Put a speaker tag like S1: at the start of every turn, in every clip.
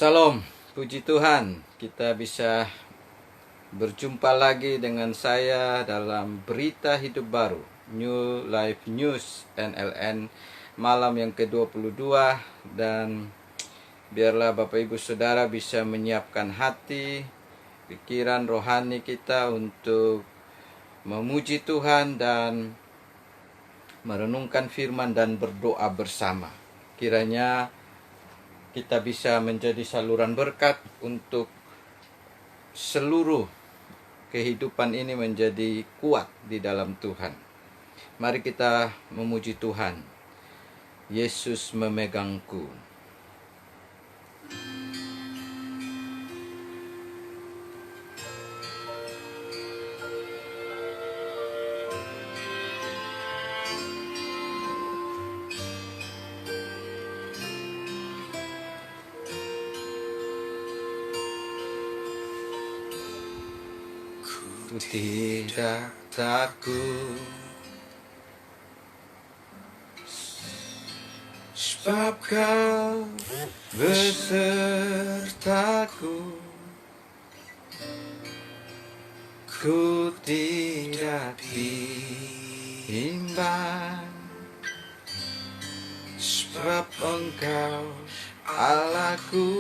S1: Salam, puji Tuhan, kita bisa berjumpa lagi dengan saya dalam Berita Hidup Baru, New Life News NLN, malam yang ke-22. Dan biarlah Bapak Ibu Saudara bisa menyiapkan hati, pikiran rohani kita untuk memuji Tuhan dan merenungkan firman dan berdoa bersama. Kiranya kita bisa menjadi saluran berkat untuk seluruh kehidupan ini menjadi kuat di dalam Tuhan. Mari kita memuji Tuhan. Yesus memegangku. Ku tidak takut, sebab Kau besertaku. Ku tidak bimbang, sebab Engkau Allahku.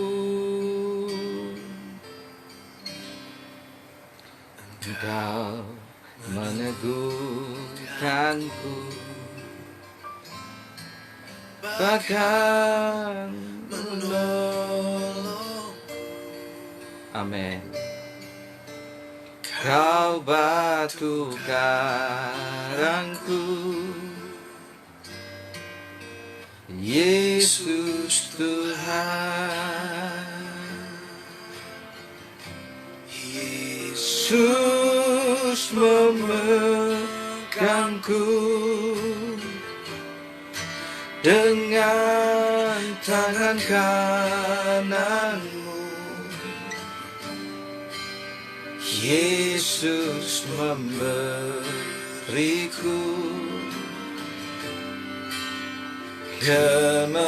S1: Engkau meneguhkanku, bahkan menolong. Amin. Kau batu karangku, Yesus Tuhan. Yesus memegangku dengan tangan kananmu. Yesus memberiku kemenangan.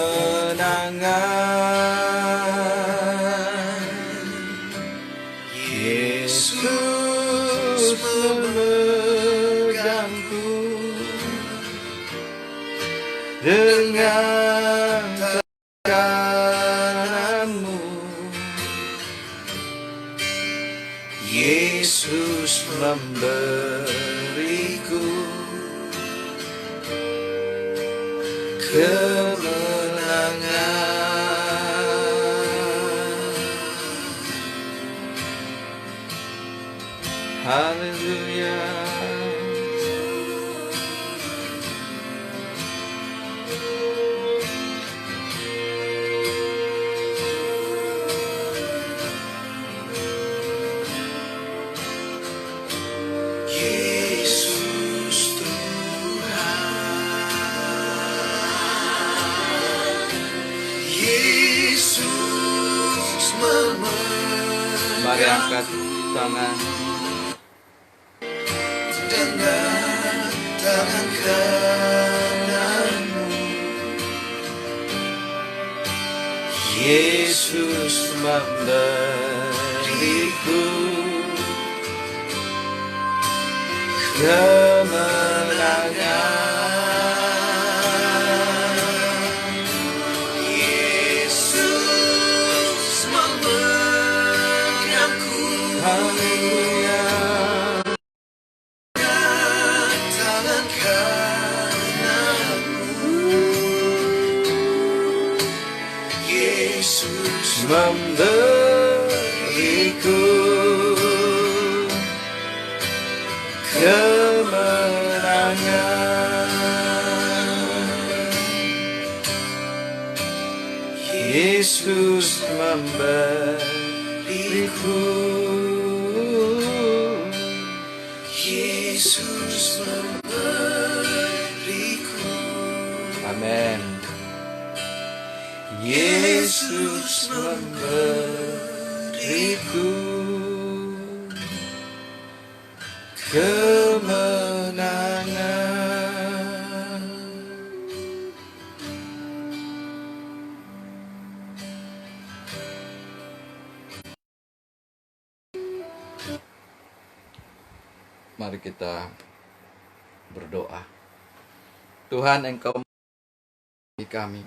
S1: Yesus memegangku dengan tanganmu. Yesus memberiku kemenangan. Haleluya.
S2: Yesus Tuhan, Yesus memelukku.
S1: Mari angkat tangan.
S2: Dengan tangan kananmu.
S1: Yesus memberiku kemenangan.
S2: Yesus memegangku.
S1: Haleluya.
S2: Tangan kananmu. Yesus
S1: memberiku kemenangan. Yesus memberiku.
S2: Yesus memberiku.
S1: Amin. Yesus memberiku kemenangan. Mari kita berdoa. Tuhan, Engkau di kami,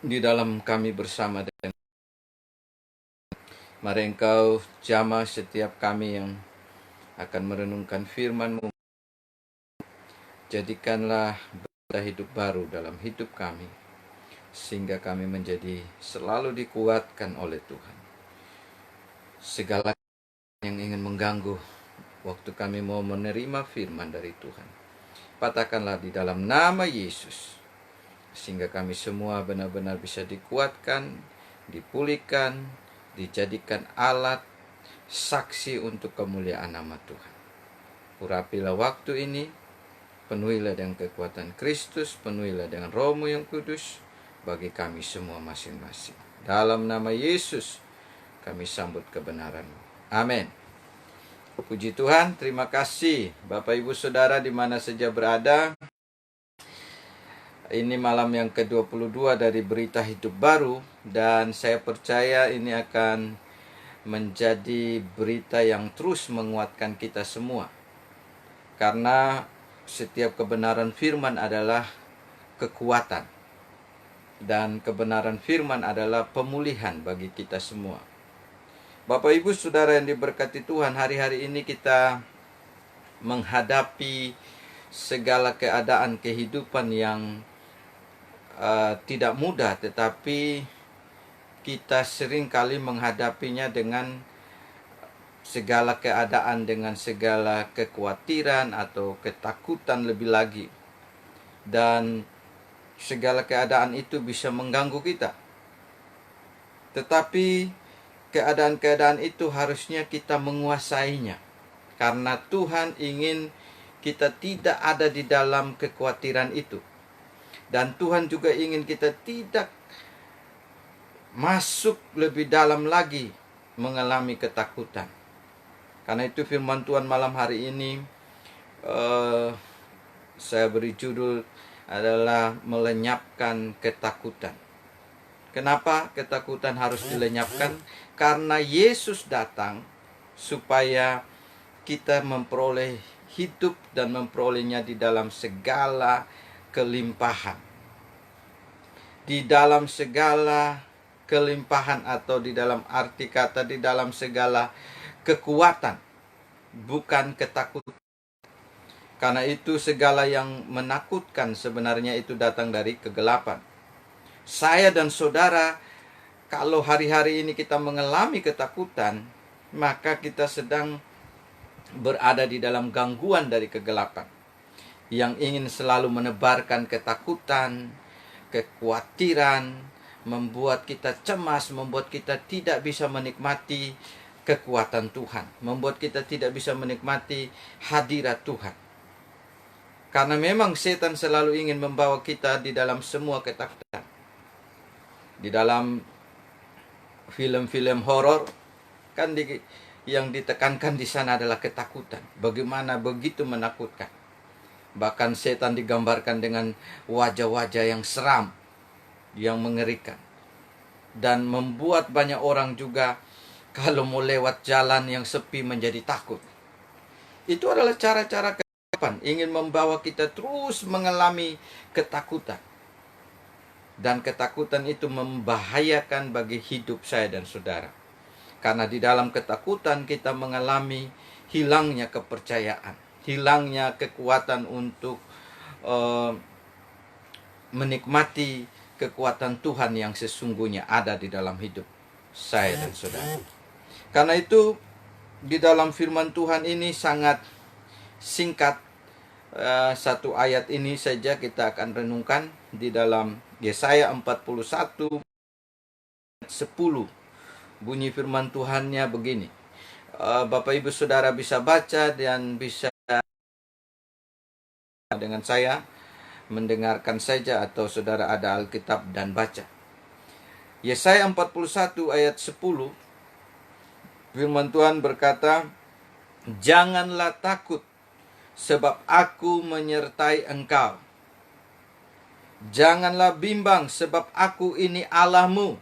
S1: di dalam kami bersama dengan. Mari Engkau jamah setiap kami yang akan merenungkan firman-Mu. Jadikanlah berita hidup baru dalam hidup kami, sehingga kami menjadi selalu dikuatkan oleh Tuhan. Segala yang ingin mengganggu waktu kami mau menerima firman dari Tuhan, patahkanlah di dalam nama Yesus, sehingga kami semua benar-benar bisa dikuatkan, dipulihkan, dijadikan alat saksi untuk kemuliaan nama Tuhan. Urapilah waktu ini, penuhilah dengan kekuatan Kristus, penuhilah dengan Roh-Mu yang kudus bagi kami semua masing-masing. Dalam nama Yesus kami sambut kebenaran-Mu. Amin. Puji Tuhan, terima kasih Bapak Ibu Saudara di mana saja berada. Ini malam yang ke-22 dari Berita Hidup Baru, dan saya percaya ini akan menjadi berita yang terus menguatkan kita semua. Karena setiap kebenaran firman adalah kekuatan, dan kebenaran firman adalah pemulihan bagi kita semua. Bapak Ibu Saudara yang diberkati Tuhan, hari-hari ini kita menghadapi segala keadaan kehidupan yang tidak mudah, tetapi kita sering kali menghadapinya dengan segala keadaan, dengan segala kekhawatiran atau ketakutan lebih lagi. Dan segala keadaan itu bisa mengganggu kita. Tetapi keadaan-keadaan itu harusnya kita menguasainya. Karena Tuhan ingin kita tidak ada di dalam kekhawatiran itu. Dan Tuhan juga ingin kita tidak masuk lebih dalam lagi mengalami ketakutan. Karena itu firman Tuhan malam hari ini saya beri judul adalah melenyapkan ketakutan. Kenapa ketakutan harus dilenyapkan? Karena Yesus datang supaya kita memperoleh hidup dan memperolehnya di dalam segala kelimpahan. Di dalam segala kelimpahan, atau di dalam arti kata di dalam segala kekuatan, bukan ketakutan. Karena itu segala yang menakutkan sebenarnya itu datang dari kegelapan. Saya dan saudara, kalau hari-hari ini kita mengalami ketakutan, maka kita sedang berada di dalam gangguan dari kegelapan yang ingin selalu menebarkan ketakutan, kekhawatiran, membuat kita cemas, membuat kita tidak bisa menikmati kekuatan Tuhan, membuat kita tidak bisa menikmati hadirat Tuhan. Karena memang setan selalu ingin membawa kita di dalam semua ketakutan. Di dalam film-film horor kan yang ditekankan di sana adalah ketakutan. Bagaimana begitu menakutkan. Bahkan setan digambarkan dengan wajah-wajah yang seram, yang mengerikan. Dan membuat banyak orang juga kalau mau lewat jalan yang sepi menjadi takut. Itu adalah cara-cara kegelapan, ingin membawa kita terus mengalami ketakutan. Dan ketakutan itu membahayakan bagi hidup saya dan saudara. Karena di dalam ketakutan kita mengalami hilangnya kepercayaan, hilangnya kekuatan untuk menikmati kekuatan Tuhan yang sesungguhnya ada di dalam hidup saya dan saudara. Karena itu di dalam firman Tuhan ini sangat singkat. Satu ayat ini saja kita akan renungkan di dalam Yesaya 41 10. Bunyi firman Tuhannya begini. Bapak Ibu Saudara bisa baca dan bisa dengan saya mendengarkan saja, atau saudara ada Alkitab dan baca. Yesaya 41 ayat 10. Firman Tuhan berkata, "Janganlah takut, sebab aku menyertai engkau. Janganlah bimbang, sebab aku ini Allahmu.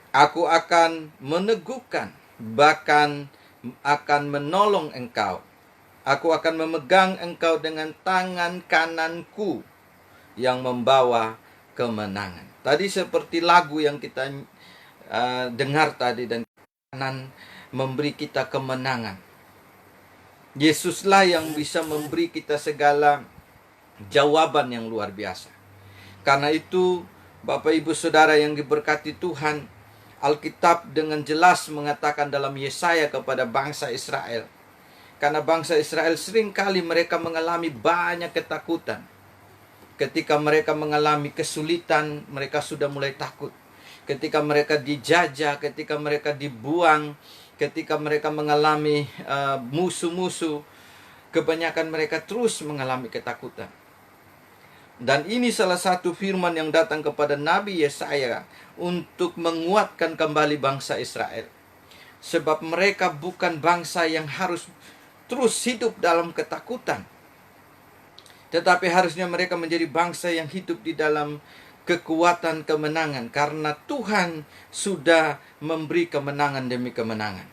S1: Aku akan meneguhkan bahkan akan menolong engkau. Aku akan memegang engkau dengan tangan kananku yang membawa kemenangan. Tadi seperti lagu yang kita dengar tadi, dan kanan memberi kita kemenangan. Yesuslah yang bisa memberi kita segala jawaban yang luar biasa. Karena itu, Bapak Ibu Saudara yang diberkati Tuhan, Alkitab dengan jelas mengatakan dalam Yesaya kepada bangsa Israel. Karena bangsa Israel seringkali mereka mengalami banyak ketakutan. Ketika mereka mengalami kesulitan, mereka sudah mulai takut. Ketika mereka dijajah, ketika mereka dibuang, ketika mereka mengalami musuh-musuh, kebanyakan mereka terus mengalami ketakutan. Dan ini salah satu firman yang datang kepada Nabi Yesaya untuk menguatkan kembali bangsa Israel. Sebab mereka bukan bangsa yang harus terus hidup dalam ketakutan, tetapi harusnya mereka menjadi bangsa yang hidup di dalam kekuatan kemenangan, karena Tuhan sudah memberi kemenangan demi kemenangan.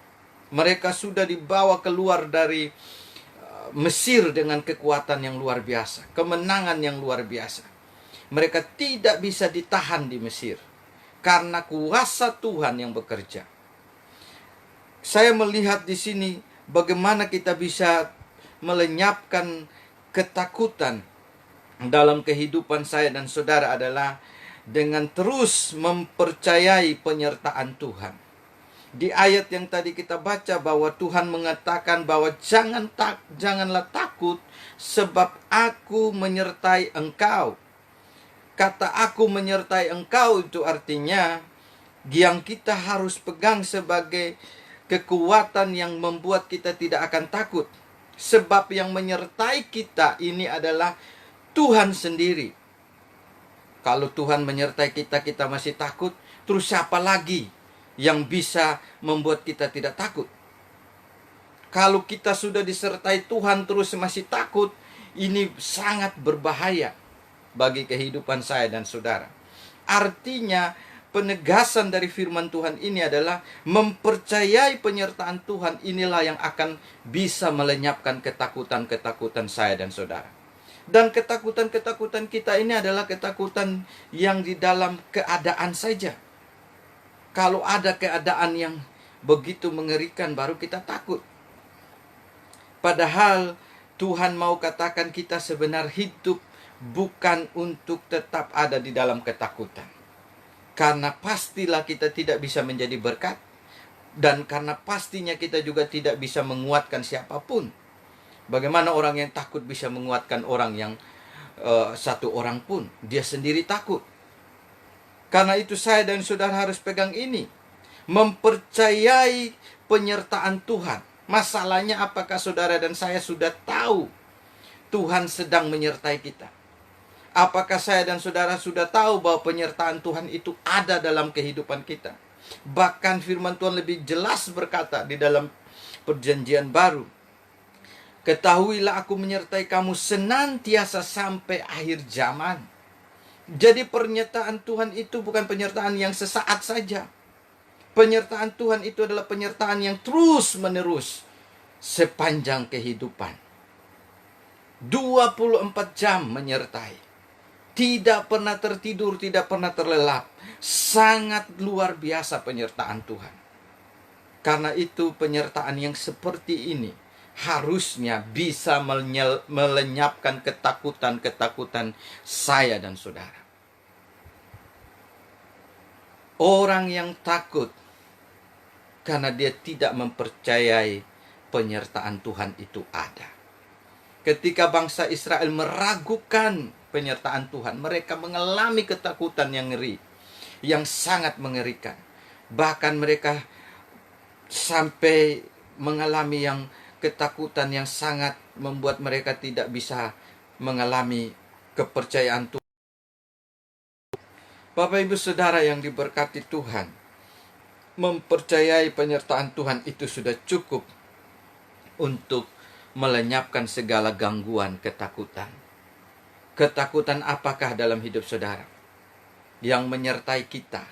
S1: Mereka sudah dibawa keluar dari Mesir dengan kekuatan yang luar biasa, kemenangan yang luar biasa. Mereka tidak bisa ditahan di Mesir karena kuasa Tuhan yang bekerja. Saya melihat di sini bagaimana kita bisa melenyapkan ketakutan dalam kehidupan saya dan saudara adalah dengan terus mempercayai penyertaan Tuhan. Di ayat yang tadi kita baca bahwa Tuhan mengatakan bahwa janganlah takut sebab aku menyertai engkau. Kata aku menyertai engkau itu artinya yang kita harus pegang sebagai kekuatan yang membuat kita tidak akan takut. Sebab yang menyertai kita ini adalah Tuhan sendiri. Kalau Tuhan menyertai kita, kita masih takut, terus siapa lagi yang bisa membuat kita tidak takut? Kalau kita sudah disertai Tuhan terus masih takut, ini sangat berbahaya bagi kehidupan saya dan saudara. Artinya, penegasan dari firman Tuhan ini adalah mempercayai penyertaan Tuhan inilah yang akan bisa melenyapkan ketakutan-ketakutan saya dan saudara. Dan ketakutan-ketakutan kita ini adalah ketakutan yang di dalam keadaan saja. Kalau ada keadaan yang begitu mengerikan baru kita takut. Padahal Tuhan mau katakan kita sebenarnya hidup bukan untuk tetap ada di dalam ketakutan. Karena pastilah kita tidak bisa menjadi berkat. Dan karena pastinya kita juga tidak bisa menguatkan siapapun. Bagaimana orang yang takut bisa menguatkan orang yang satu orang pun? Dia sendiri takut. Karena itu saya dan saudara harus pegang ini. Mempercayai penyertaan Tuhan. Masalahnya apakah saudara dan saya sudah tahu Tuhan sedang menyertai kita? Apakah saya dan saudara sudah tahu bahwa penyertaan Tuhan itu ada dalam kehidupan kita? Bahkan firman Tuhan lebih jelas berkata di dalam perjanjian baru. Ketahuilah aku menyertai kamu senantiasa sampai akhir zaman. Jadi pernyataan Tuhan itu bukan penyertaan yang sesaat saja. Penyertaan Tuhan itu adalah penyertaan yang terus menerus sepanjang kehidupan. 24 jam menyertai. Tidak pernah tertidur, tidak pernah terlelap. Sangat luar biasa penyertaan Tuhan. Karena itu penyertaan yang seperti ini harusnya bisa melenyapkan ketakutan-ketakutan saya dan saudara. Orang yang takut karena dia tidak mempercayai penyertaan Tuhan itu ada. Ketika bangsa Israel meragukan penyertaan Tuhan, mereka mengalami ketakutan yang ngeri, yang sangat mengerikan. Bahkan mereka sampai mengalami yang ketakutan yang sangat membuat mereka tidak bisa mengalami kepercayaan Tuhan. Bapak Ibu Saudara yang diberkati Tuhan, mempercayai penyertaan Tuhan itu sudah cukup untuk melenyapkan segala gangguan ketakutan. Ketakutan apakah dalam hidup saudara yang menyertai kita?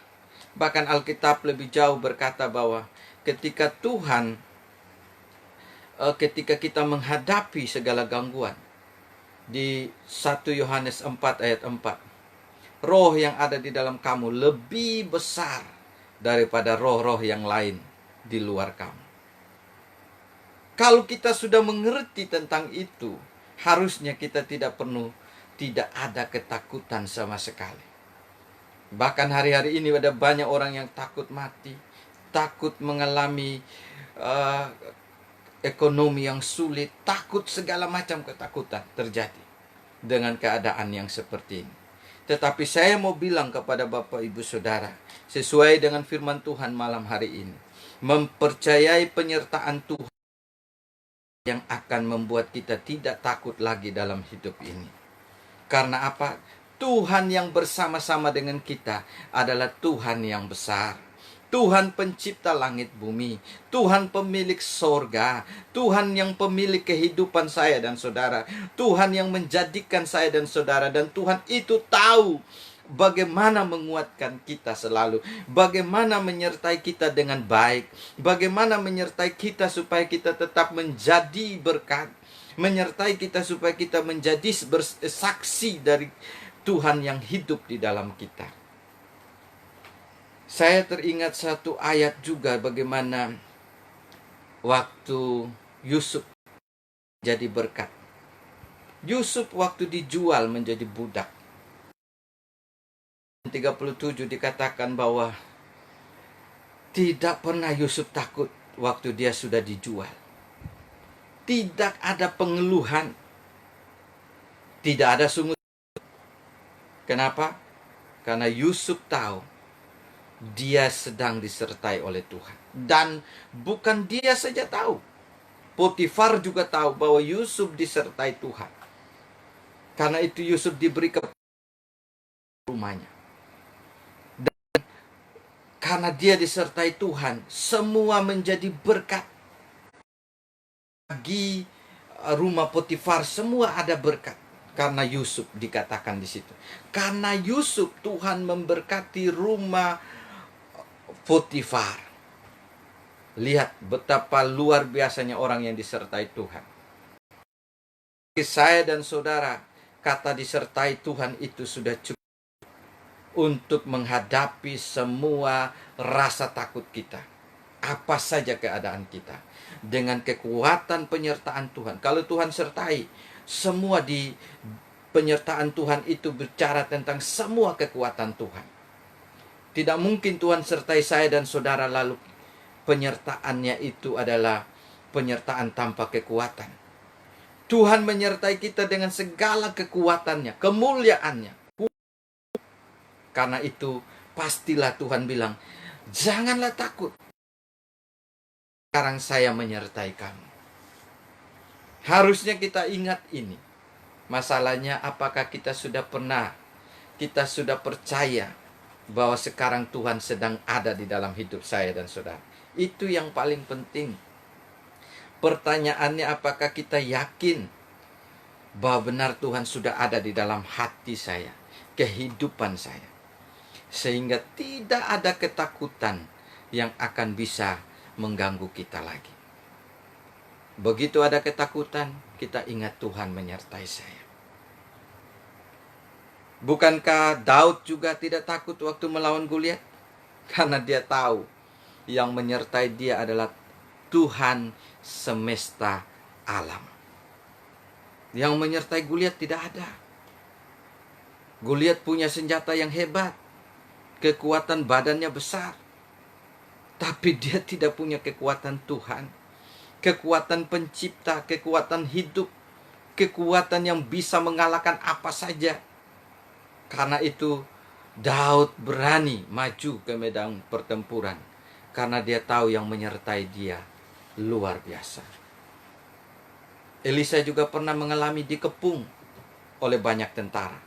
S1: Bahkan Alkitab lebih jauh berkata bahwa ketika Tuhan, ketika kita menghadapi segala gangguan, di 1 Yohanes 4 ayat 4, roh yang ada di dalam kamu lebih besar daripada roh-roh yang lain di luar kamu. Kalau kita sudah mengerti tentang itu, harusnya kita tidak ada ketakutan sama sekali. Bahkan hari-hari ini ada banyak orang yang takut mati, takut mengalami ekonomi yang sulit, takut segala macam ketakutan terjadi dengan keadaan yang seperti ini. Tetapi saya mau bilang kepada Bapak Ibu Saudara, sesuai dengan firman Tuhan malam hari ini, mempercayai penyertaan Tuhan yang akan membuat kita tidak takut lagi dalam hidup ini. Karena apa? Tuhan yang bersama-sama dengan kita adalah Tuhan yang besar. Tuhan pencipta langit bumi, Tuhan pemilik sorga, Tuhan yang pemilik kehidupan saya dan saudara, Tuhan yang menjadikan saya dan saudara, dan Tuhan itu tahu bagaimana menguatkan kita selalu, bagaimana menyertai kita dengan baik, bagaimana menyertai kita supaya kita tetap menjadi berkat, menyertai kita supaya kita menjadi saksi dari Tuhan yang hidup di dalam kita. Saya teringat satu ayat juga bagaimana waktu Yusuf jadi berkat. Yusuf waktu dijual menjadi budak. 37 dikatakan bahwa tidak pernah Yusuf takut waktu dia sudah dijual. Tidak ada pengeluhan. Tidak ada sungut. Kenapa? Karena Yusuf tahu dia sedang disertai oleh Tuhan. Dan bukan dia saja tahu. Potifar juga tahu bahwa Yusuf disertai Tuhan. Karena itu Yusuf diberi ke rumahnya. Dan karena dia disertai Tuhan, semua menjadi berkat. Bagi rumah Potifar semua ada berkat. Karena Yusuf dikatakan di situ. Karena Yusuf, Tuhan memberkati rumah Potifar. Lihat betapa luar biasanya orang yang disertai Tuhan. Bagi saya dan saudara, kata disertai Tuhan itu sudah cukup untuk menghadapi semua rasa takut kita. Apa saja keadaan kita. Dengan kekuatan penyertaan Tuhan. Kalau Tuhan sertai, semua di penyertaan Tuhan itu bicara tentang semua kekuatan Tuhan. Tidak mungkin Tuhan sertai saya dan saudara lalu penyertaannya itu adalah penyertaan tanpa kekuatan. Tuhan menyertai kita dengan segala kekuatannya, kemuliaannya. Karena itu pastilah Tuhan bilang, janganlah takut. Sekarang saya menyertai kamu. Harusnya kita ingat ini. Masalahnya apakah kita sudah percaya bahwa sekarang Tuhan sedang ada di dalam hidup saya dan saudara. Itu yang paling penting. Pertanyaannya, apakah kita yakin bahwa benar Tuhan sudah ada di dalam hati saya, kehidupan saya, sehingga tidak ada ketakutan yang akan bisa mengganggu kita lagi. Begitu ada ketakutan, kita ingat Tuhan menyertai saya. Bukankah Daud juga tidak takut waktu melawan Goliat? Karena dia tahu yang menyertai dia adalah Tuhan semesta alam. Yang menyertai Goliat tidak ada. Goliat punya senjata yang hebat. Kekuatan badannya besar. Tapi dia tidak punya kekuatan Tuhan. Kekuatan pencipta, kekuatan hidup. Kekuatan yang bisa mengalahkan apa saja. Karena itu Daud berani maju ke medan pertempuran. Karena dia tahu yang menyertai dia luar biasa. Elisa juga pernah mengalami dikepung oleh banyak tentara.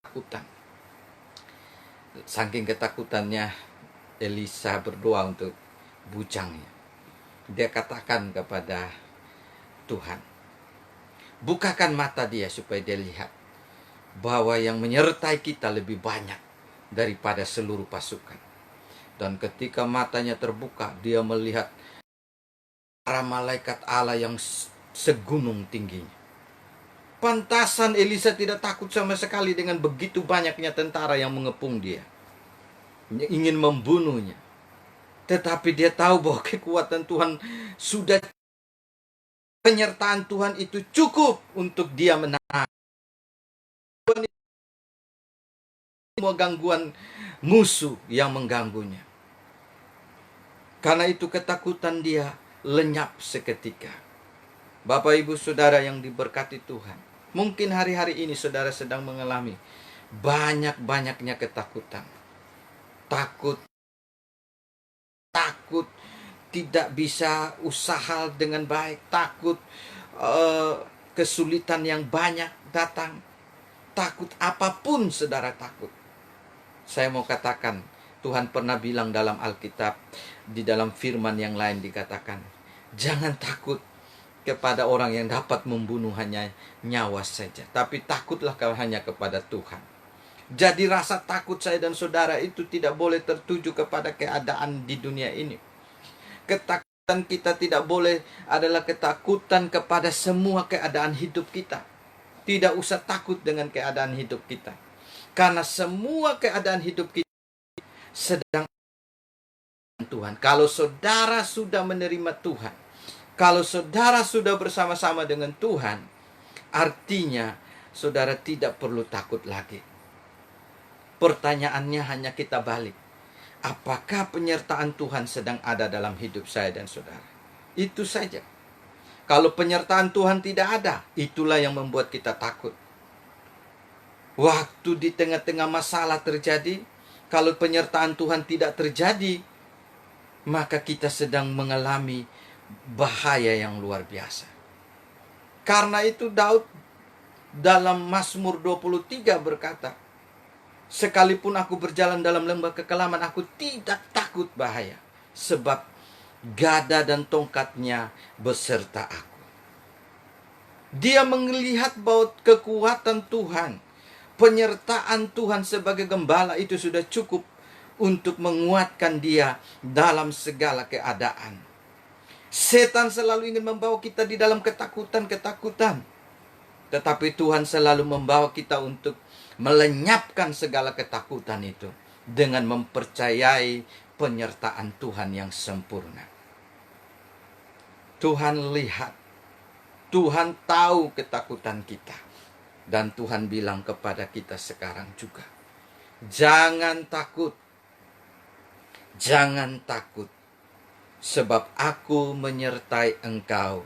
S1: Ketakutan. Saking ketakutannya, Elisa berdoa untuk bujangnya. Dia katakan kepada Tuhan, bukakan mata dia supaya dia lihat bahwa yang menyertai kita lebih banyak daripada seluruh pasukan. Dan ketika matanya terbuka, dia melihat para malaikat Allah yang segunung tingginya. Pantasan Elisa tidak takut sama sekali dengan begitu banyaknya tentara yang mengepung dia, ingin membunuhnya. Tetapi dia tahu bahwa kekuatan Tuhan sudah, penyertaan Tuhan itu cukup untuk dia menang semua gangguan musuh yang mengganggunya. Karena itu ketakutan dia lenyap seketika. Bapak Ibu Saudara yang diberkati Tuhan, mungkin hari-hari ini saudara sedang mengalami banyak-banyaknya ketakutan. Takut tidak bisa usaha dengan baik, takut kesulitan yang banyak datang, takut apapun saudara takut. Saya mau katakan, Tuhan pernah bilang dalam Alkitab, di dalam firman yang lain dikatakan, jangan takut kepada orang yang dapat membunuh hanya nyawa saja, tapi takutlah hanya kepada Tuhan. Jadi rasa takut saya dan saudara itu tidak boleh tertuju kepada keadaan di dunia ini. Ketakutan kita tidak boleh adalah ketakutan kepada semua keadaan hidup kita. Tidak usah takut dengan keadaan hidup kita, karena semua keadaan hidup kita sedang Tuhan. Kalau saudara sudah menerima Tuhan, kalau saudara sudah bersama-sama dengan Tuhan, artinya saudara tidak perlu takut lagi. Pertanyaannya hanya kita balik. Apakah penyertaan Tuhan sedang ada dalam hidup saya dan saudara? Itu saja. Kalau penyertaan Tuhan tidak ada, itulah yang membuat kita takut. Waktu di tengah-tengah masalah terjadi, kalau penyertaan Tuhan tidak terjadi, maka kita sedang mengalami bahaya yang luar biasa. Karena itu Daud dalam Mazmur 23 berkata, sekalipun aku berjalan dalam lembah kekelaman, aku tidak takut bahaya, sebab gada dan tongkatnya beserta aku. Dia melihat bahwa kekuatan Tuhan, penyertaan Tuhan sebagai gembala itu sudah cukup untuk menguatkan dia dalam segala keadaan. Setan selalu ingin membawa kita di dalam ketakutan-ketakutan, tetapi Tuhan selalu membawa kita untuk melenyapkan segala ketakutan itu dengan mempercayai penyertaan Tuhan yang sempurna. Tuhan lihat, Tuhan tahu ketakutan kita, dan Tuhan bilang kepada kita sekarang juga, jangan takut, jangan takut, sebab aku menyertai engkau.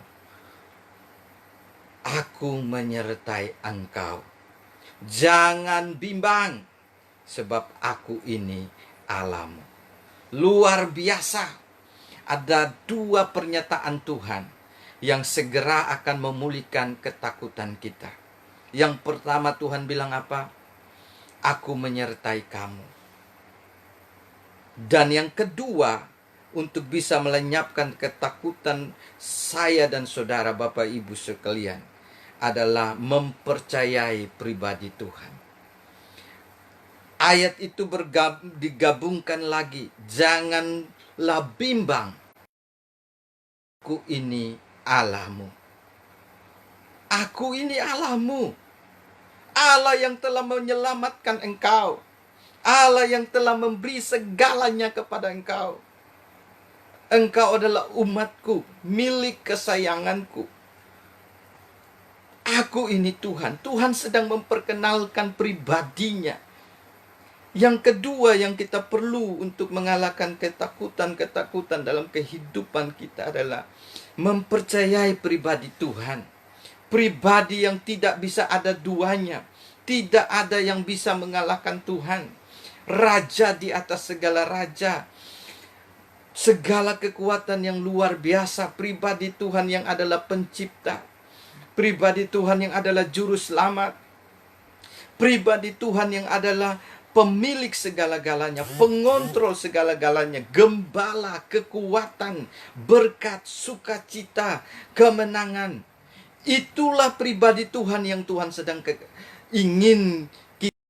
S1: Aku menyertai engkau. Jangan bimbang, sebab aku ini Allahmu. Luar biasa. Ada dua pernyataan Tuhan yang segera akan memulihkan ketakutan kita. Yang pertama Tuhan bilang apa? Aku menyertai kamu. Dan yang kedua, untuk bisa melenyapkan ketakutan saya dan saudara Bapak Ibu sekalian, adalah mempercayai pribadi Tuhan. Ayat itu digabungkan lagi. Janganlah bimbang. Aku ini Allahmu. Aku ini Allahmu. Allah yang telah menyelamatkan engkau. Allah yang telah memberi segalanya kepada engkau. Engkau adalah umatku, milik kesayanganku. Aku ini Tuhan. Tuhan sedang memperkenalkan pribadinya. Yang kedua yang kita perlu untuk mengalahkan ketakutan-ketakutan dalam kehidupan kita adalah mempercayai pribadi Tuhan. Pribadi yang tidak bisa ada duanya. Tidak ada yang bisa mengalahkan Tuhan. Raja di atas segala raja. Segala kekuatan yang luar biasa. Pribadi Tuhan yang adalah pencipta. Pribadi Tuhan yang adalah juru selamat. Pribadi Tuhan yang adalah pemilik segala-galanya, pengontrol segala-galanya, gembala, kekuatan, berkat, sukacita, kemenangan. Itulah pribadi Tuhan yang Tuhan sedang ingin kita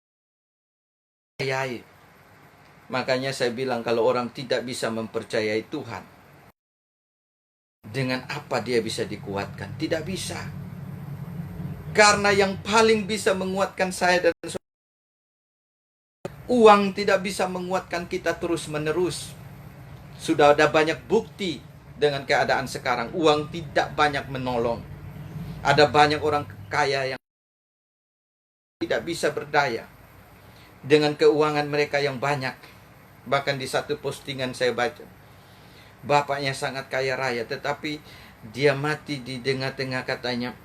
S1: percayai. Makanya saya bilang kalau orang tidak bisa mempercayai Tuhan, dengan apa dia bisa dikuatkan? Tidak bisa. Karena yang paling bisa menguatkan saya dan uang tidak bisa menguatkan kita terus-menerus. Sudah ada banyak bukti dengan keadaan sekarang. Uang tidak banyak menolong. Ada banyak orang kaya yang tidak bisa berdaya dengan keuangan mereka yang banyak. Bahkan di satu postingan saya baca, bapaknya sangat kaya raya, tetapi dia mati di tengah-tengah katanya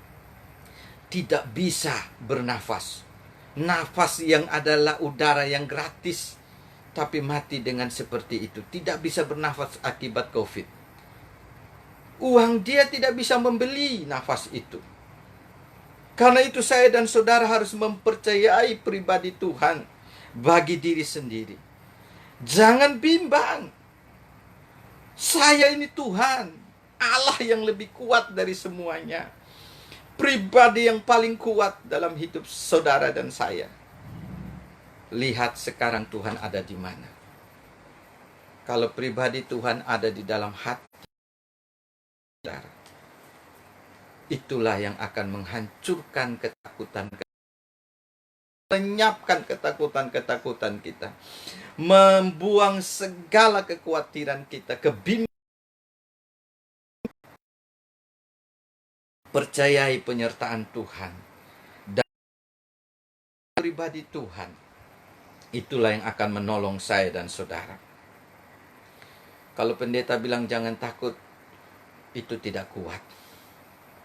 S1: tidak bisa bernafas. Nafas yang adalah udara yang gratis, tapi mati dengan seperti itu. Tidak bisa bernafas akibat COVID. Uang dia tidak bisa membeli nafas itu. Karena itu saya dan saudara harus mempercayai pribadi Tuhan bagi diri sendiri. Jangan bimbang. Saya ini Tuhan, Allah yang lebih kuat dari semuanya. Pribadi yang paling kuat dalam hidup saudara dan saya. Lihat sekarang Tuhan ada di mana. Kalau pribadi Tuhan ada di dalam hati saudara, itulah yang akan menghancurkan ketakutan, lenyapkan ketakutan-ketakutan kita, membuang segala kekhawatiran kita, kebimbangan. Percayai penyertaan Tuhan dan pribadi Tuhan. Itulah yang akan menolong saya dan saudara. Kalau pendeta bilang jangan takut, itu tidak kuat.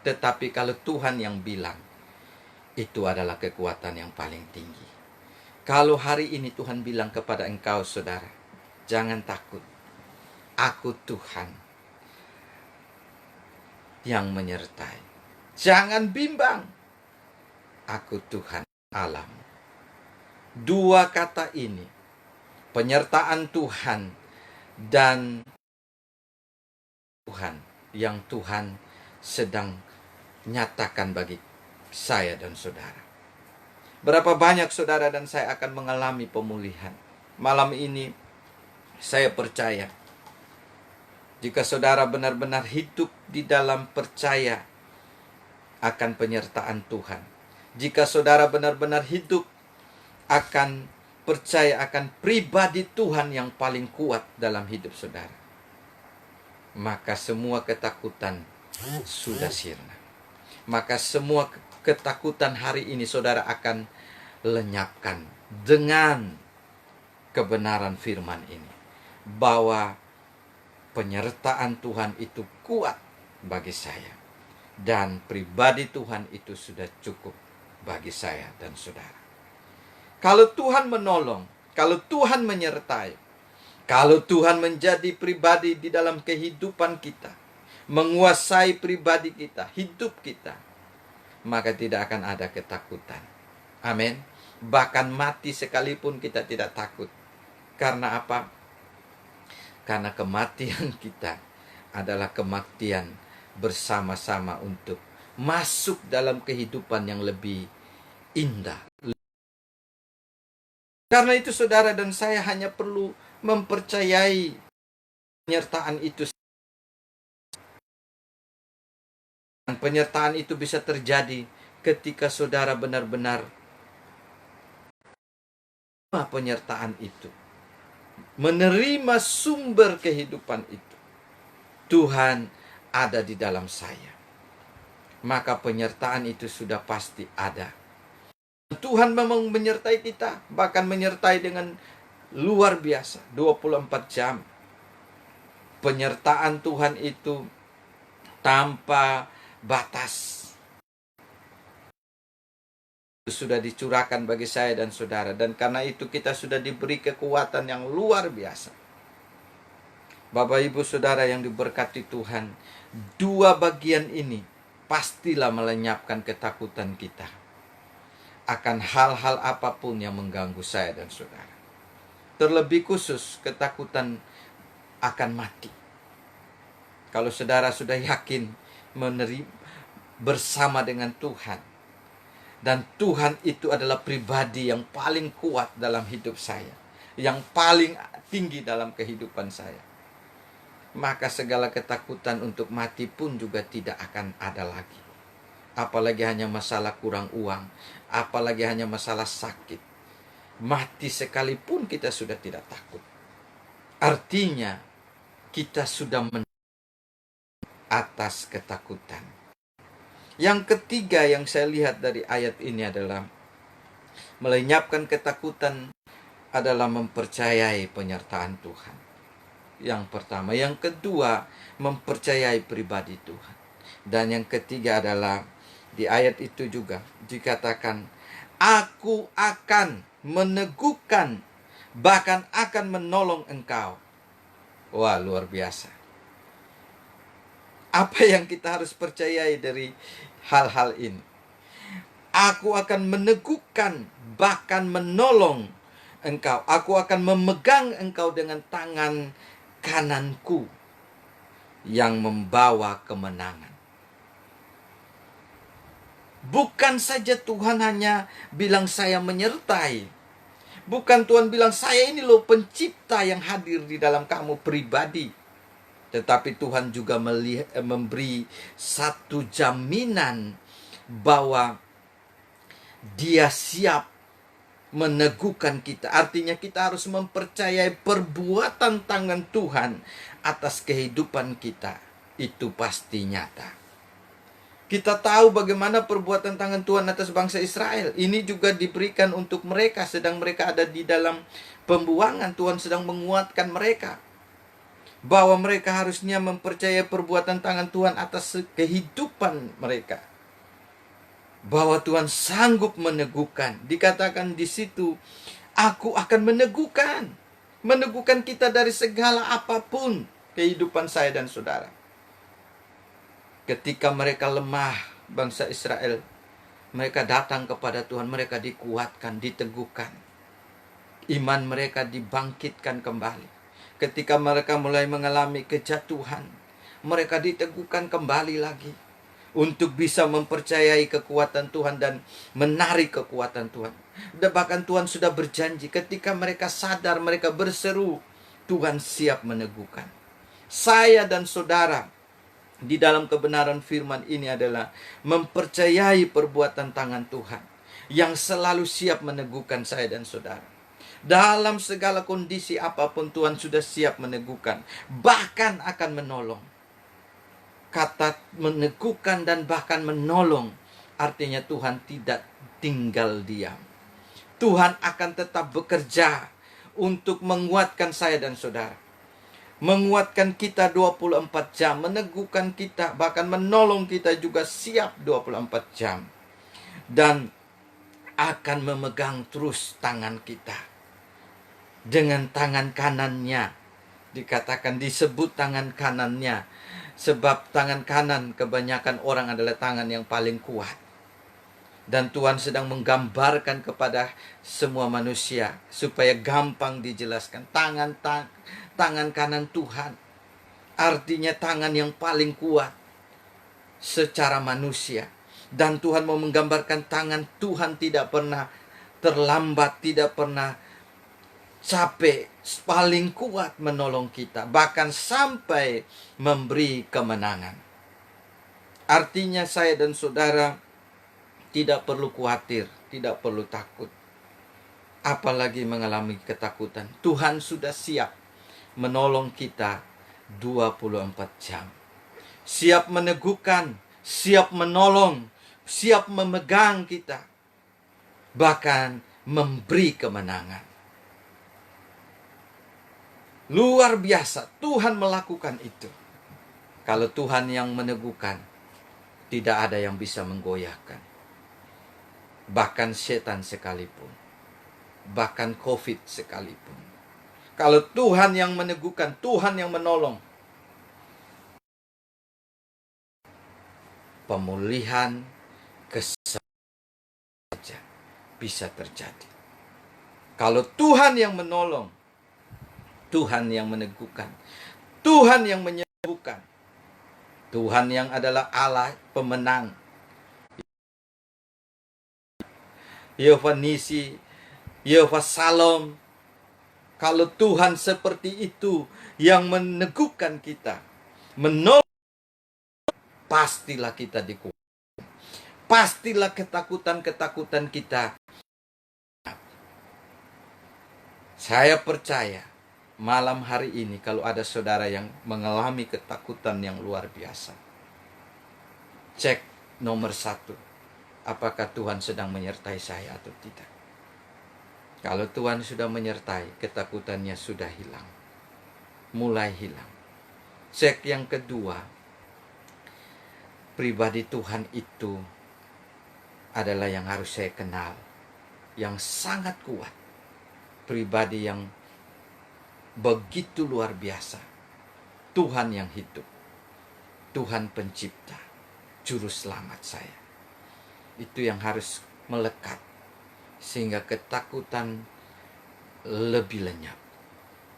S1: Tetapi kalau Tuhan yang bilang, itu adalah kekuatan yang paling tinggi. Kalau hari ini Tuhan bilang kepada engkau saudara, jangan takut, aku Tuhan yang menyertai. Jangan bimbang, aku Tuhan Allahmu. Dua kata ini, penyertaan Tuhan dan Tuhan, yang Tuhan sedang nyatakan bagi saya dan saudara. Berapa banyak saudara dan saya akan mengalami pemulihan. Malam ini saya percaya, jika saudara benar-benar hidup di dalam percaya akan penyertaan Tuhan, jika saudara benar-benar hidup akan percaya akan pribadi Tuhan yang paling kuat dalam hidup saudara, maka semua ketakutan sudah sirna. Maka semua ketakutan hari ini saudara akan lenyapkan dengan kebenaran firman ini, bahwa penyertaan Tuhan itu kuat bagi saya, dan pribadi Tuhan itu sudah cukup bagi saya dan saudara. Kalau Tuhan menolong, kalau Tuhan menyertai, kalau Tuhan menjadi pribadi di dalam kehidupan kita, menguasai pribadi kita, hidup kita, maka tidak akan ada ketakutan. Amin. Bahkan mati sekalipun kita tidak takut. Karena apa? Karena kematian kita adalah kematian bersama-sama untuk masuk dalam kehidupan yang lebih indah. Karena itu saudara dan saya hanya perlu mempercayai penyertaan itu. Penyertaan itu bisa terjadi ketika saudara benar-benar penyertaan itu, menerima sumber kehidupan itu. Tuhan ada di dalam saya, maka penyertaan itu sudah pasti ada. Tuhan memang menyertai kita, bahkan menyertai dengan luar biasa, 24 jam. Penyertaan Tuhan itu tanpa batas sudah dicurahkan bagi saya dan saudara, dan karena itu kita sudah diberi kekuatan yang luar biasa. Bapak Ibu Saudara yang diberkati Tuhan, dua bagian ini pastilah melenyapkan ketakutan kita akan hal-hal apapun yang mengganggu saya dan saudara. Terlebih khusus ketakutan akan mati. Kalau saudara sudah yakin menerima bersama dengan Tuhan, dan Tuhan itu adalah pribadi yang paling kuat dalam hidup saya, yang paling tinggi dalam kehidupan saya, maka segala ketakutan untuk mati pun juga tidak akan ada lagi. Apalagi hanya masalah kurang uang, apalagi hanya masalah sakit. Mati sekalipun kita sudah tidak takut. Artinya kita sudah atas ketakutan. Yang ketiga yang saya lihat dari ayat ini adalah melenyapkan ketakutan adalah mempercayai penyertaan Tuhan. Yang pertama. Yang kedua, mempercayai pribadi Tuhan. Dan yang ketiga adalah di ayat itu juga dikatakan, aku akan meneguhkan, bahkan akan menolong engkau. Wah, luar biasa. Apa yang kita harus percayai dari hal-hal ini? Aku akan meneguhkan, bahkan menolong engkau. Aku akan memegang engkau dengan tangan kananku yang membawa kemenangan. Bukan saja Tuhan hanya bilang saya menyertai. Bukan Tuhan bilang saya ini loh pencipta yang hadir di dalam kamu pribadi. Tetapi Tuhan juga memberi satu jaminan bahwa Dia siap meneguhkan kita. Artinya kita harus mempercayai perbuatan tangan Tuhan atas kehidupan kita. Itu pasti nyata. Kita tahu bagaimana perbuatan tangan Tuhan atas bangsa Israel. Ini juga diberikan untuk mereka. Sedang mereka ada di dalam pembuangan, Tuhan sedang menguatkan mereka. Bahwa mereka harusnya mempercayai perbuatan tangan Tuhan atas kehidupan mereka. Bahwa Tuhan sanggup meneguhkan. Dikatakan di situ, aku akan meneguhkan. Meneguhkan kita dari segala apapun kehidupan saya dan saudara. Ketika mereka lemah, bangsa Israel, mereka datang kepada Tuhan, mereka dikuatkan, diteguhkan. Iman mereka dibangkitkan kembali. Ketika mereka mulai mengalami kejatuhan, mereka diteguhkan kembali lagi untuk bisa mempercayai kekuatan Tuhan dan menarik kekuatan Tuhan. Dan bahkan Tuhan sudah berjanji ketika mereka sadar, mereka berseru, Tuhan siap meneguhkan. Saya dan saudara di dalam kebenaran firman ini adalah mempercayai perbuatan tangan Tuhan yang selalu siap meneguhkan saya dan saudara. Dalam segala kondisi apapun Tuhan sudah siap meneguhkan, bahkan akan menolong. Kata meneguhkan dan bahkan menolong artinya Tuhan tidak tinggal diam. Tuhan akan tetap bekerja untuk menguatkan saya dan saudara. Menguatkan kita 24 jam, meneguhkan kita, bahkan menolong kita juga siap 24 jam. Dan akan memegang terus tangan kita. Dengan tangan kanannya. Dikatakan disebut tangan kanannya. Sebab tangan kanan kebanyakan orang adalah tangan yang paling kuat. Dan Tuhan sedang menggambarkan kepada semua manusia supaya gampang dijelaskan. Tangan kanan Tuhan artinya tangan yang paling kuat secara manusia. Dan Tuhan mau menggambarkan tangan Tuhan tidak pernah terlambat, tidak pernah capek, paling kuat menolong kita, bahkan sampai memberi kemenangan. Artinya saya dan saudara tidak perlu khawatir, tidak perlu takut, apalagi mengalami ketakutan. Tuhan sudah siap menolong kita 24 jam. Siap meneguhkan, siap menolong, siap memegang kita, bahkan memberi kemenangan. Luar biasa, Tuhan melakukan itu. Kalau Tuhan yang meneguhkan, tidak ada yang bisa menggoyahkan. Bahkan setan sekalipun. Bahkan COVID sekalipun. Kalau Tuhan yang meneguhkan, Tuhan yang menolong, pemulihan saja bisa terjadi. Kalau Tuhan yang menolong, Tuhan yang meneguhkan, Tuhan yang menyembuhkan, Tuhan yang adalah Allah pemenang, Yehova Nisi, Yehova Salom, Kalau Tuhan seperti itu yang meneguhkan kita, menolong, pastilah kita dikuat. Pastilah ketakutan-ketakutan kita. Saya percaya malam hari ini kalau ada saudara yang mengalami ketakutan yang luar biasa, cek nomor satu, apakah Tuhan sedang menyertai saya atau tidak. Kalau Tuhan sudah menyertai, ketakutannya sudah hilang, mulai hilang. Cek yang kedua, pribadi Tuhan itu adalah yang harus saya kenal, yang sangat kuat, pribadi yang begitu luar biasa. Tuhan yang hidup, Tuhan pencipta, juru selamat saya. Itu yang harus melekat, sehingga ketakutan lebih lenyap.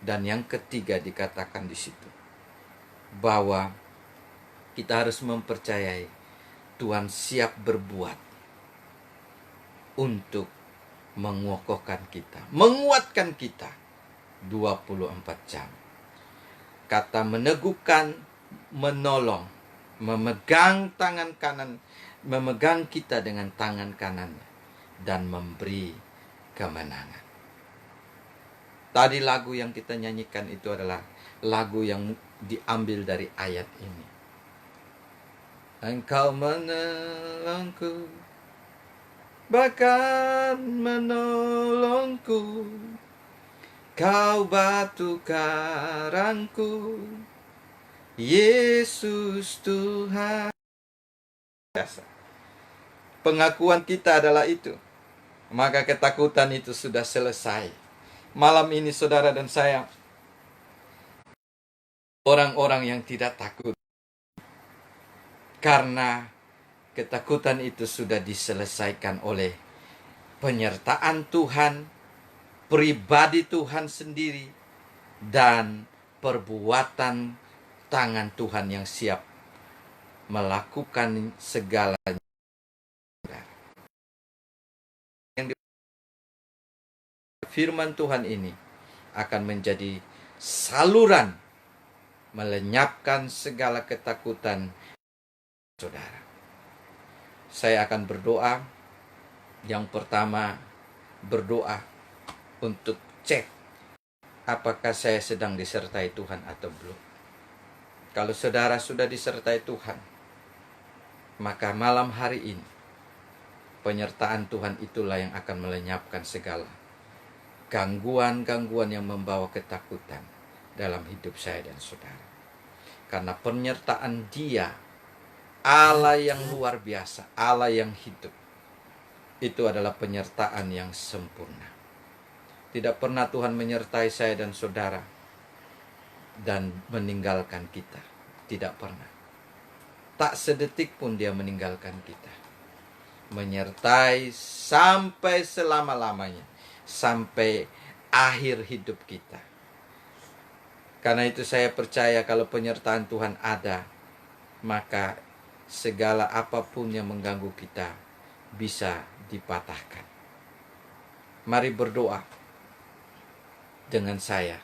S1: Dan yang ketiga dikatakan di situ, bahwa kita harus mempercayai Tuhan siap berbuat untuk mengokohkan kita, menguatkan kita 24 jam. Kata meneguhkan, menolong, memegang tangan kanan, memegang kita dengan tangan kanannya, dan memberi kemenangan. Tadi lagu yang kita nyanyikan itu adalah lagu yang diambil dari ayat ini. Engkau menolongku, bahkan menolongku, kau batu karangku, Yesus Tuhan. Pengakuan kita adalah itu, maka ketakutan itu sudah selesai. Malam ini saudara dan saya, orang-orang yang tidak takut, karena ketakutan itu sudah diselesaikan oleh penyertaan Tuhan, pribadi Tuhan sendiri, dan perbuatan tangan Tuhan yang siap melakukan segalanya. Firman Tuhan ini akan menjadi saluran melenyapkan segala ketakutan saudara. Saya akan berdoa. Yang pertama, berdoa untuk cek apakah saya sedang disertai Tuhan atau belum. Kalau saudara sudah disertai Tuhan, maka malam hari ini penyertaan Tuhan itulah yang akan melenyapkan segala gangguan-gangguan yang membawa ketakutan dalam hidup saya dan saudara. Karena penyertaan Dia, Allah yang luar biasa, Allah yang hidup, itu adalah penyertaan yang sempurna. Tidak pernah Tuhan menyertai saya dan saudara dan meninggalkan kita. Tidak pernah. Tak sedetik pun Dia meninggalkan kita. Menyertai sampai selama-lamanya, sampai akhir hidup kita. Karena itu saya percaya kalau penyertaan Tuhan ada, maka segala apapun yang mengganggu kita bisa dipatahkan. Mari berdoa dengan saya.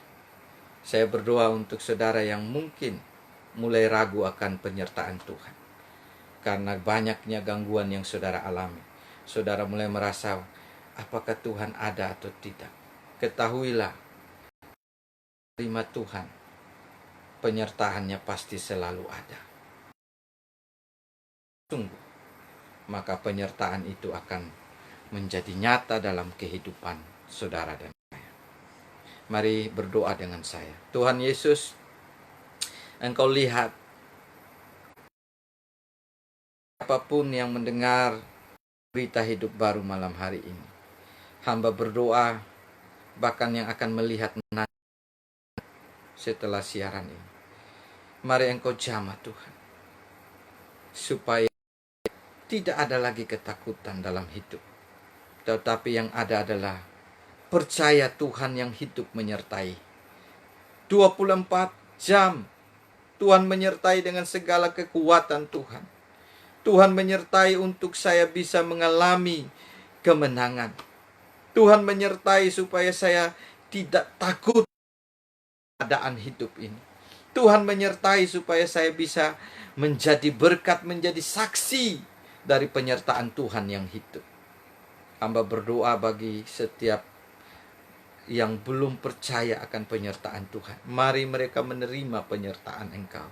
S1: Saya berdoa untuk saudara yang mungkin mulai ragu akan penyertaan Tuhan. Karena banyaknya gangguan yang saudara alami. Saudara mulai merasa, apakah Tuhan ada atau tidak? Ketahuilah, terima Tuhan, penyertaannya pasti selalu ada. Sungguh, maka penyertaan itu akan menjadi nyata dalam kehidupan saudara dan saya. Mari berdoa dengan saya. Tuhan Yesus, Engkau lihat apapun yang mendengar berita hidup baru malam hari ini. Hamba berdoa, bahkan yang akan melihat setelah siaran ini. Mari Engkau jamah Tuhan, supaya tidak ada lagi ketakutan dalam hidup. Tetapi yang ada adalah percaya Tuhan yang hidup menyertai. 24 jam Tuhan menyertai dengan segala kekuatan Tuhan. Tuhan menyertai untuk saya bisa mengalami kemenangan. Tuhan menyertai supaya saya tidak takut keadaan hidup ini. Tuhan menyertai supaya saya bisa menjadi berkat, menjadi saksi dari penyertaan Tuhan yang hidup. Hamba berdoa bagi setiap yang belum percaya akan penyertaan Tuhan. Mari mereka menerima penyertaan Engkau.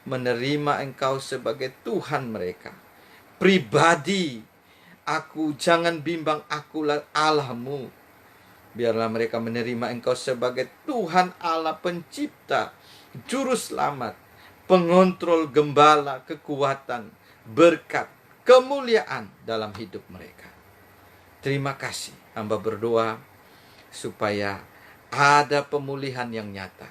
S1: Menerima Engkau sebagai Tuhan mereka. Pribadi, jangan bimbang, akulah Allahmu. Biarlah mereka menerima Engkau sebagai Tuhan Allah pencipta, juru selamat, pengontrol, gembala, kekuatan, berkat, kemuliaan dalam hidup mereka. Terima kasih. Hamba berdoa supaya ada pemulihan yang nyata.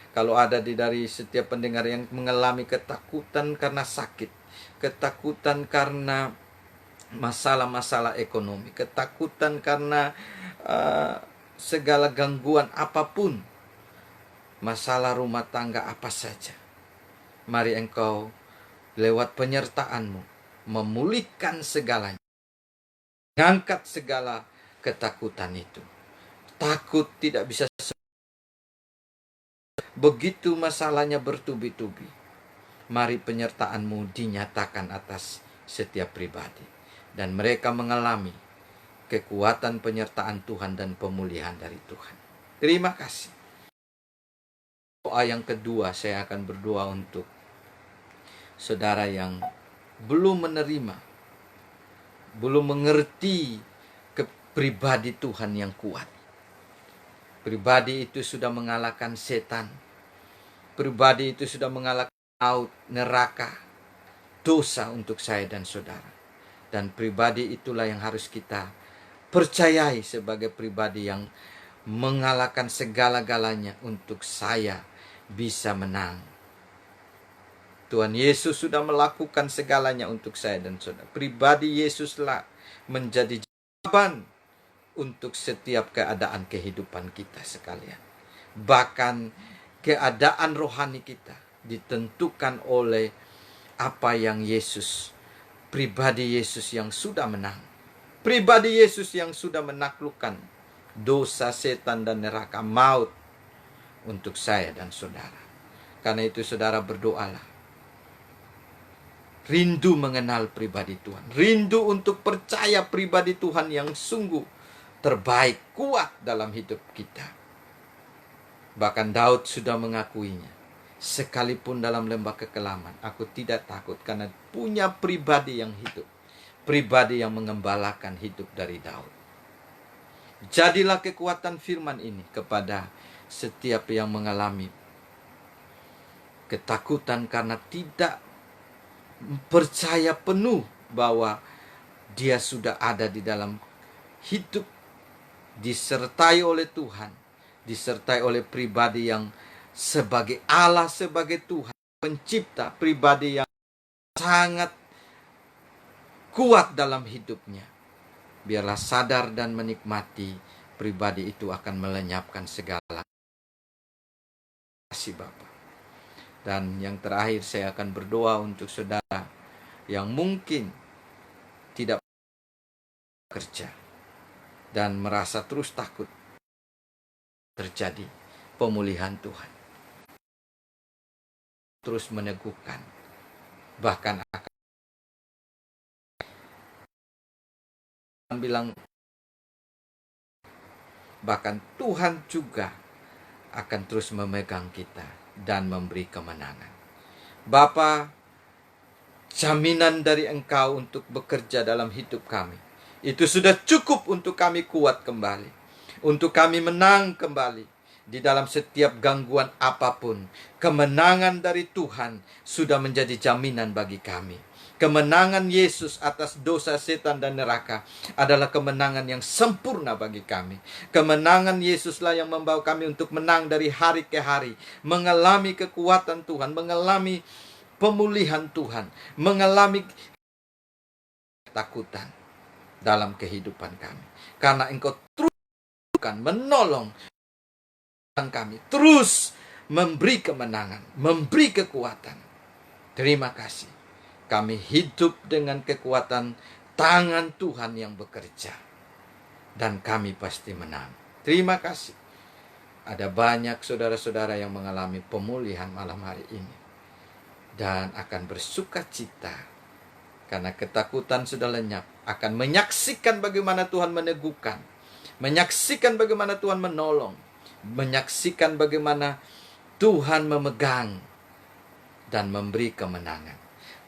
S1: Kalau ada dari setiap pendengar yang mengalami ketakutan karena sakit, ketakutan karena masalah-masalah ekonomi, ketakutan karena segala gangguan apapun, masalah rumah tangga apa saja, mari Engkau lewat penyertaan-Mu memulihkan segalanya, mengangkat segala ketakutan itu. Takut tidak bisa, begitu masalahnya bertubi-tubi, mari penyertaan-Mu dinyatakan atas setiap pribadi, dan mereka mengalami kekuatan penyertaan Tuhan dan pemulihan dari Tuhan. Terima kasih. Doa yang kedua, saya akan berdoa untuk saudara yang belum menerima, belum mengerti pribadi Tuhan yang kuat. Pribadi itu sudah mengalahkan setan. Pribadi itu sudah mengalahkan maut, neraka, dosa untuk saya dan saudara. Dan pribadi itulah yang harus kita percayai sebagai pribadi yang mengalahkan segala-galanya untuk saya bisa menang. Tuhan Yesus sudah melakukan segalanya untuk saya dan saudara. Pribadi Yesuslah menjadi jawaban untuk setiap keadaan kehidupan kita sekalian. Bahkan keadaan rohani kita ditentukan oleh apa yang Yesus, pribadi Yesus yang sudah menang. Pribadi Yesus yang sudah menaklukkan dosa, setan, dan neraka, maut untuk saya dan saudara. Karena itu saudara berdoalah. Rindu mengenal pribadi Tuhan. Rindu untuk percaya pribadi Tuhan yang sungguh terbaik, kuat dalam hidup kita. Bahkan Daud sudah mengakuinya. Sekalipun dalam lembah kekelaman, aku tidak takut karena punya pribadi yang hidup. Pribadi yang mengembalakan hidup dari Daud. Jadilah kekuatan firman ini kepada setiap yang mengalami ketakutan karena tidak percaya penuh bahwa dia sudah ada di dalam hidup, disertai oleh Tuhan, disertai oleh pribadi yang sebagai Allah, sebagai Tuhan, pencipta, pribadi yang sangat kuat dalam hidupnya. Biarlah sadar dan menikmati pribadi itu akan melenyapkan segala. Terima kasih Bapa. Dan yang terakhir saya akan berdoa untuk saudara yang mungkin tidak kerja dan merasa terus takut terjadi pemulihan Tuhan. Terus meneguhkan, bahkan akan bilang, bahkan Tuhan juga akan terus memegang kita dan memberi kemenangan. Bapa, jaminan dari Engkau untuk bekerja dalam hidup kami, itu sudah cukup untuk kami kuat kembali, untuk kami menang kembali di dalam setiap gangguan apapun. Kemenangan dari Tuhan sudah menjadi jaminan bagi kami. Kemenangan Yesus atas dosa, setan, dan neraka adalah kemenangan yang sempurna bagi kami. Kemenangan Yesuslah yang membawa kami untuk menang dari hari ke hari, mengalami kekuatan Tuhan, mengalami pemulihan Tuhan, mengalami ketakutan dalam kehidupan kami. Karena Engkau terus menolong kami, terus memberi kemenangan, memberi kekuatan. Terima kasih. Kami hidup dengan kekuatan tangan Tuhan yang bekerja. Dan kami pasti menang. Terima kasih. Ada banyak saudara-saudara yang mengalami pemulihan malam hari ini dan akan bersuka cita karena ketakutan sudah lenyap, akan menyaksikan bagaimana Tuhan meneguhkan, menyaksikan bagaimana Tuhan menolong, menyaksikan bagaimana Tuhan memegang dan memberi kemenangan.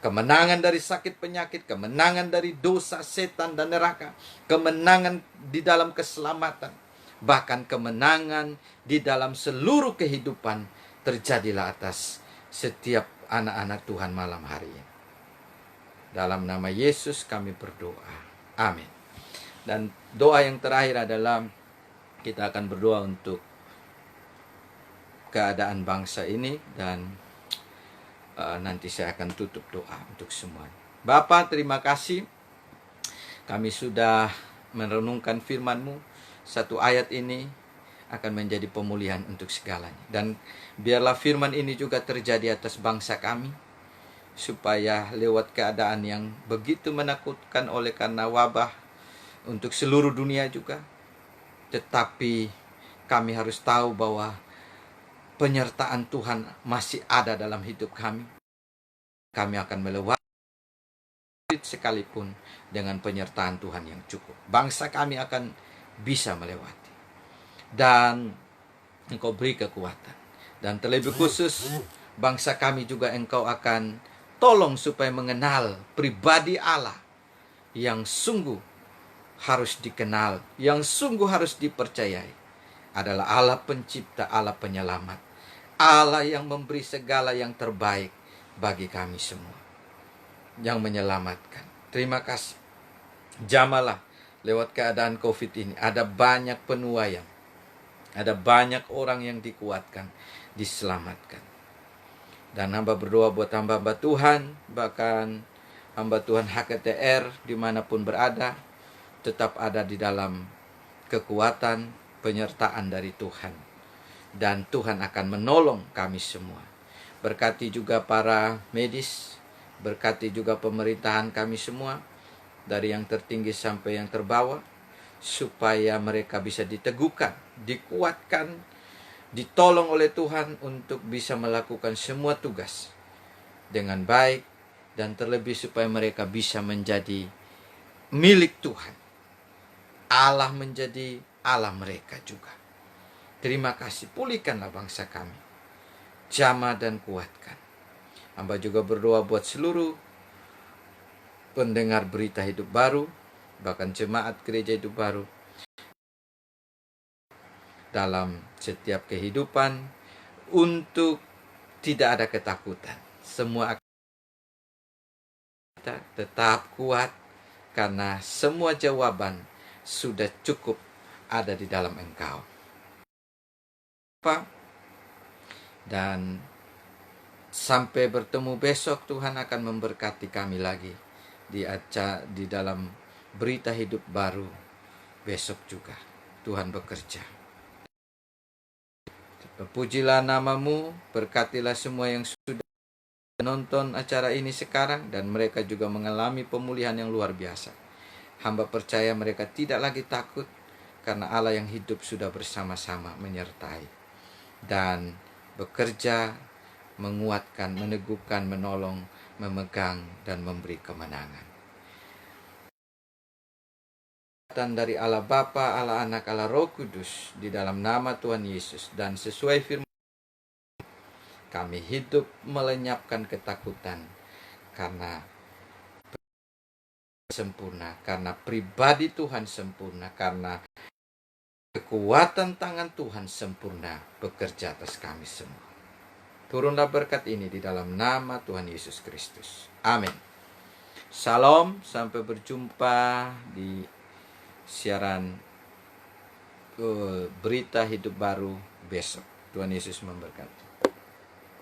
S1: Kemenangan dari sakit penyakit, kemenangan dari dosa, setan, dan neraka, kemenangan di dalam keselamatan, bahkan kemenangan di dalam seluruh kehidupan terjadilah atas setiap anak-anak Tuhan malam hari ini. Dalam nama Yesus kami berdoa. Amin. Dan doa yang terakhir adalah kita akan berdoa untuk keadaan bangsa ini, dan nanti saya akan tutup doa untuk semua. Bapa, terima kasih. Kami sudah merenungkan firman-Mu. Satu ayat ini akan menjadi pemulihan untuk segalanya. Dan biarlah firman ini juga terjadi atas bangsa kami, supaya lewat keadaan yang begitu menakutkan oleh karena wabah untuk seluruh dunia juga, tetapi kami harus tahu bahwa penyertaan Tuhan masih ada dalam hidup kami. Kami akan melewati sekalipun dengan penyertaan Tuhan yang cukup. Bangsa kami akan bisa melewati. Dan Engkau beri kekuatan. Dan terlebih khusus, bangsa kami juga Engkau akan tolong supaya mengenal pribadi Allah yang sungguh harus dikenal, yang sungguh harus dipercayai. Adalah Allah pencipta, Allah penyelamat, Allah yang memberi segala yang terbaik bagi kami semua, yang menyelamatkan. Terima kasih. Jamalah lewat keadaan COVID ini, ada banyak penuaian, ada banyak orang yang dikuatkan, diselamatkan. Dan hamba berdoa buat hamba-hamba Tuhan, bahkan hamba Tuhan HKTR dimanapun berada, tetap ada di dalam kekuatan penyertaan dari Tuhan. Dan Tuhan akan menolong kami semua. Berkati juga para medis, berkati juga pemerintahan kami semua, dari yang tertinggi sampai yang terbawah, supaya mereka bisa diteguhkan, dikuatkan, ditolong oleh Tuhan untuk bisa melakukan semua tugas dengan baik, dan terlebih supaya mereka bisa menjadi milik Tuhan. Allah menjadi Allah mereka juga. Terima kasih, pulihkanlah bangsa kami, jamah dan kuatkan. Hamba juga berdoa buat seluruh pendengar berita hidup baru, bahkan jemaat gereja hidup baru, dalam setiap kehidupan, untuk tidak ada ketakutan. Semua kita tetap kuat, karena semua jawaban sudah cukup ada di dalam Engkau. Dan sampai bertemu besok, Tuhan akan memberkati kami lagi di dalam berita hidup baru besok juga. Tuhan bekerja. Pujilah nama-Mu, berkatilah semua yang sudah menonton acara ini sekarang, dan mereka juga mengalami pemulihan yang luar biasa. Hamba percaya mereka tidak lagi takut, karena Allah yang hidup sudah bersama-sama menyertai dan bekerja, menguatkan, meneguhkan, menolong, memegang, dan memberi kemenangan. Dari Allah Bapa, Allah Anak, Allah Roh Kudus, di dalam nama Tuhan Yesus, dan sesuai firman, kami hidup melenyapkan ketakutan, karena sempurna, karena pribadi Tuhan sempurna, karena kekuatan tangan Tuhan sempurna bekerja atas kami semua. Turunlah berkat ini di dalam nama Tuhan Yesus Kristus. Amin. Salam, sampai berjumpa di siaran berita hidup baru besok. Tuhan Yesus memberkati.